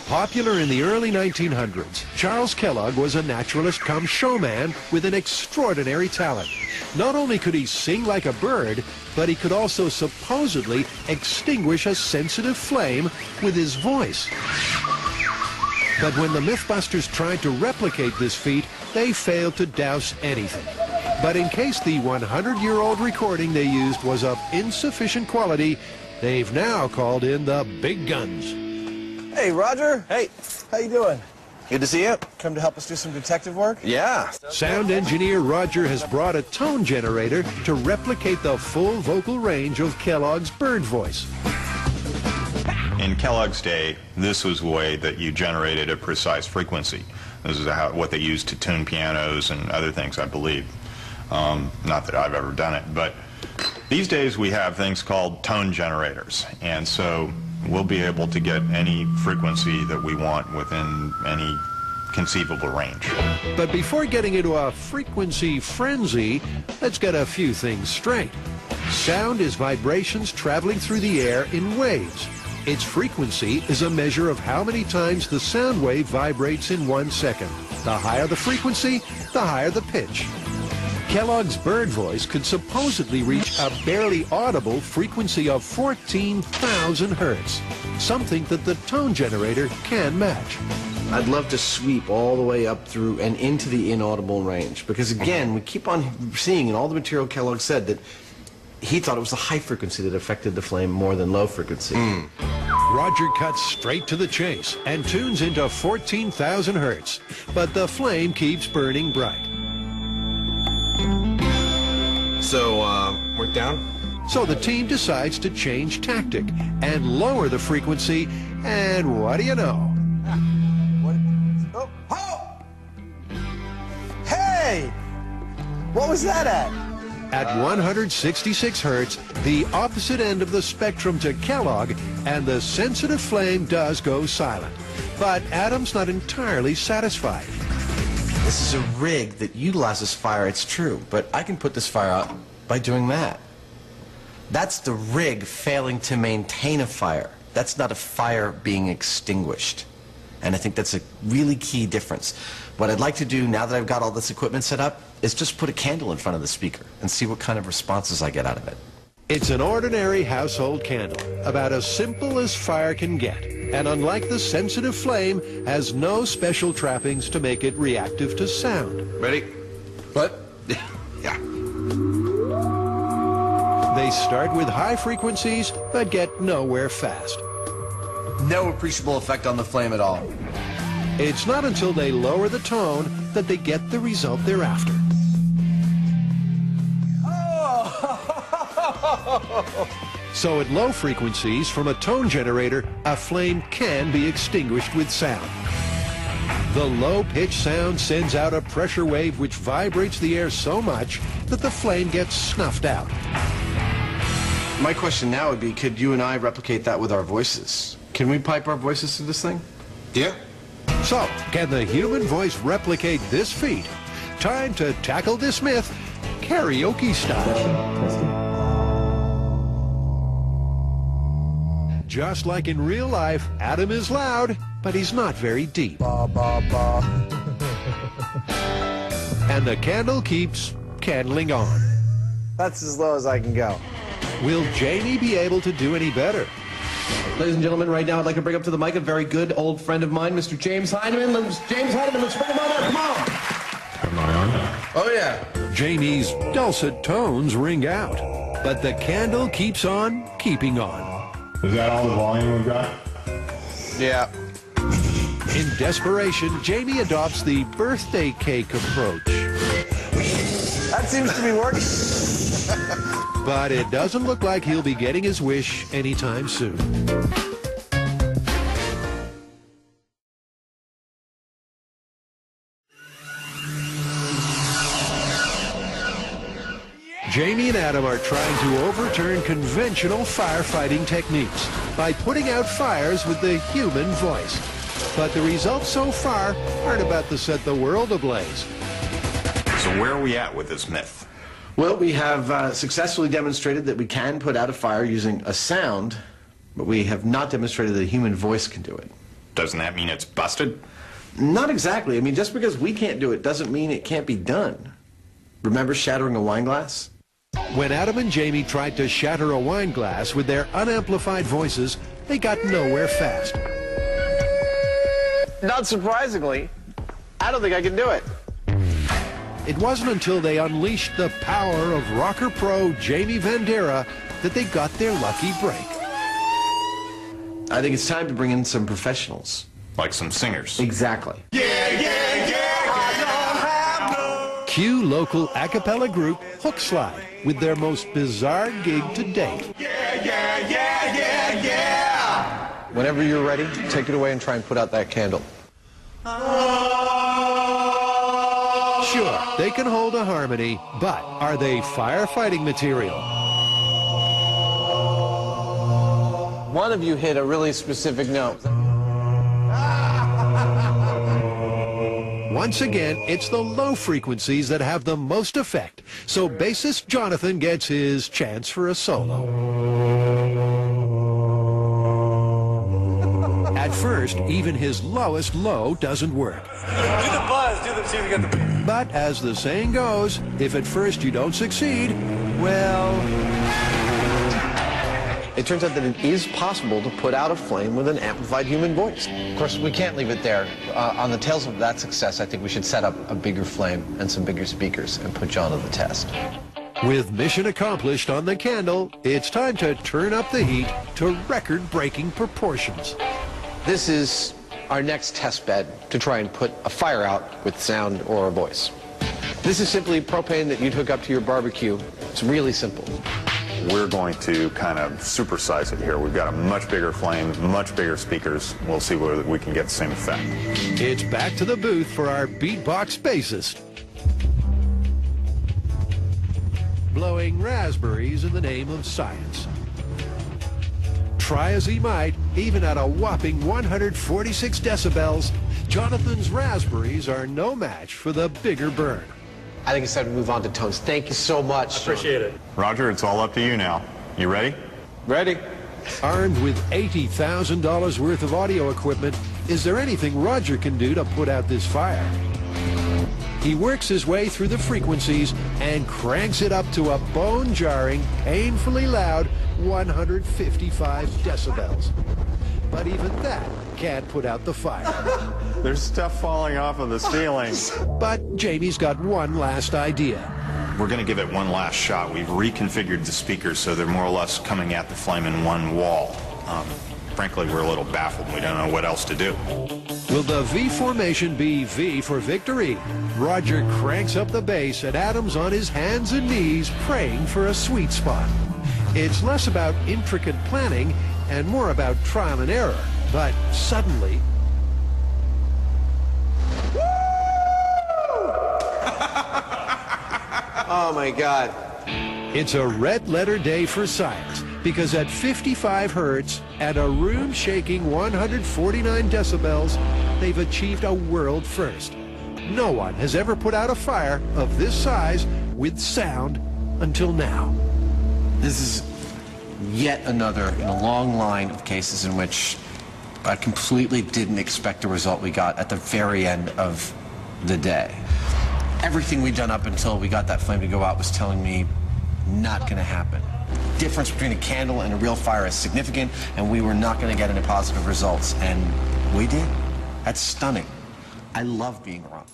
Popular in the early 1900s, Charles Kellogg was a naturalist come showman with an extraordinary talent. Not only could he sing like a bird, but he could also supposedly extinguish a sensitive flame with his voice. But when the Mythbusters tried to replicate this feat, they failed to douse anything. But in case the 100-year-old recording they used was of insufficient quality, they've now called in the big guns. Hey, Roger. Hey. How you doing? Good to see you. Come to help us do some detective work? Yeah. Sound engineer Roger has brought a tone generator to replicate the full vocal range of Kellogg's bird voice. In Kellogg's day, this was the way that you generated a precise frequency. This is what they used to tune pianos and other things, I believe. Not that I've ever done it, but these days we have things called tone generators, and so we'll be able to get any frequency that we want within any conceivable range. But before getting into a frequency frenzy, let's get a few things straight. Sound is vibrations traveling through the air in waves. Its frequency is a measure of how many times the sound wave vibrates in 1 second. The higher the frequency, the higher the pitch. Kellogg's bird voice could supposedly reach a barely audible frequency of 14,000 hertz, something that the tone generator can match. I'd love to sweep all the way up through and into the inaudible range, because again, we keep on seeing in all the material Kellogg said that he thought it was the high frequency that affected the flame more than low frequency. Roger cuts straight to the chase and tunes into 14,000 hertz, but the flame keeps burning bright. So, we're down? So the team decides to change tactic and lower the frequency, and what do you know? Hey! What was that at? At 166 hertz, the opposite end of the spectrum to Kellogg, and the sensitive flame does go silent. But Adam's not entirely satisfied. This is a rig that utilizes fire, it's true, but I can put this fire out by doing that. That's the rig failing to maintain a fire. That's not a fire being extinguished. And I think that's a really key difference. What I'd like to do now that I've got all this equipment set up is just put a candle in front of the speaker and see what kind of responses I get out of it. It's an ordinary household candle, about as simple as fire can get, and unlike the sensitive flame, has no special trappings to make it reactive to sound. Ready? What? Yeah. They start with high frequencies, but get nowhere fast. No appreciable effect on the flame at all. It's not until they lower the tone that they get the result they're after. So at low frequencies from a tone generator, a flame can be extinguished with sound. The low-pitched sound sends out a pressure wave which vibrates the air so much that the flame gets snuffed out. My question now would be, could you and I replicate that with our voices? Can we pipe our voices through this thing? Yeah. So, can the human voice replicate this feat? Time to tackle this myth, karaoke style. Just like in real life, Adam is loud, but he's not very deep. Ba, ba, ba. And the candle keeps candling on. That's as low as I can go. Will Jamie be able to do any better? Ladies and gentlemen, right now I'd like to bring up to the mic a very good old friend of mine, Mr. James Heineman. James Heineman, let's bring him on up. Come on. Am I on? Oh, yeah. Jamie's dulcet tones ring out, but the candle keeps on keeping on. Is that all the volume we've got? Yeah. In desperation, Jamie adopts the birthday cake approach. That seems to be working. But it doesn't look like he'll be getting his wish anytime soon. Jamie and Adam are trying to overturn conventional firefighting techniques by putting out fires with the human voice. But the results so far aren't about to set the world ablaze. So where are we at with this myth? Well, we have successfully demonstrated that we can put out a fire using a sound, but we have not demonstrated that a human voice can do it. Doesn't that mean it's busted? Not exactly. I mean, just because we can't do it doesn't mean it can't be done. Remember shattering a wine glass? When Adam and Jamie tried to shatter a wine glass with their unamplified voices, they got nowhere fast. Not surprisingly, I don't think I can do it. It wasn't until they unleashed the power of rocker pro Jamie Vandera that they got their lucky break. I think it's time to bring in some professionals. Like some singers. Exactly. Cue local a cappella group Hookslide with their most bizarre gig to date. Whenever you're ready, take it away and try and put out that candle. Sure, they can hold a harmony, but are they firefighting material? One of you hit a really specific note. Once again, it's the low frequencies that have the most effect, so bassist Jonathan gets his chance for a solo. At first, even his lowest low doesn't work. Do the buzz, see if you get the... But as the saying goes, if at first you don't succeed, well... It turns out that it is possible to put out a flame with an amplified human voice. Of course, we can't leave it there. On the tails of that success, I think we should set up a bigger flame and some bigger speakers and put John to the test. With mission accomplished on the candle, it's time to turn up the heat to record-breaking proportions. This is our next test bed to try and put a fire out with sound or a voice. This is simply propane that you'd hook up to your barbecue. It's really simple. We're going to kind of supersize it here. We've got a much bigger flame, much bigger speakers. We'll see whether we can get the same effect. It's back to the booth for our beatbox bassist. Blowing raspberries in the name of science. Try as he might, even at a whopping 146 decibels, Jonathan's raspberries are no match for the bigger burn. I think it's time to move on to tones. Thank you so much. Appreciate it. Roger, it's all up to you now. You ready? Ready? Armed with $80,000 worth of audio equipment, is there anything Roger can do to put out this fire? He works his way through the frequencies and cranks it up to a bone-jarring, painfully loud 155 decibels. But even that can't put out the fire. There's stuff falling off of the ceiling. But Jamie's got one last idea. We're going to give it one last shot. We've reconfigured the speakers so they're more or less coming at the flame in one wall. Frankly, we're a little baffled. We don't know what else to do. Will the V formation be V for victory? Roger cranks up the bass and Adam's on his hands and knees praying for a sweet spot. It's less about intricate planning and more about trial and error. But suddenly... Oh, my God. It's a red-letter day for science, because at 55 hertz and a room-shaking 149 decibels, they've achieved a world first. No one has ever put out a fire of this size with sound until now. This is yet another in a long line of cases in which I completely didn't expect the result we got at the very end of the day. Everything we'd done up until we got that flame to go out was telling me not going to happen. The difference between a candle and a real fire is significant, and we were not going to get any positive results. And we did. That's stunning. I love being wrong.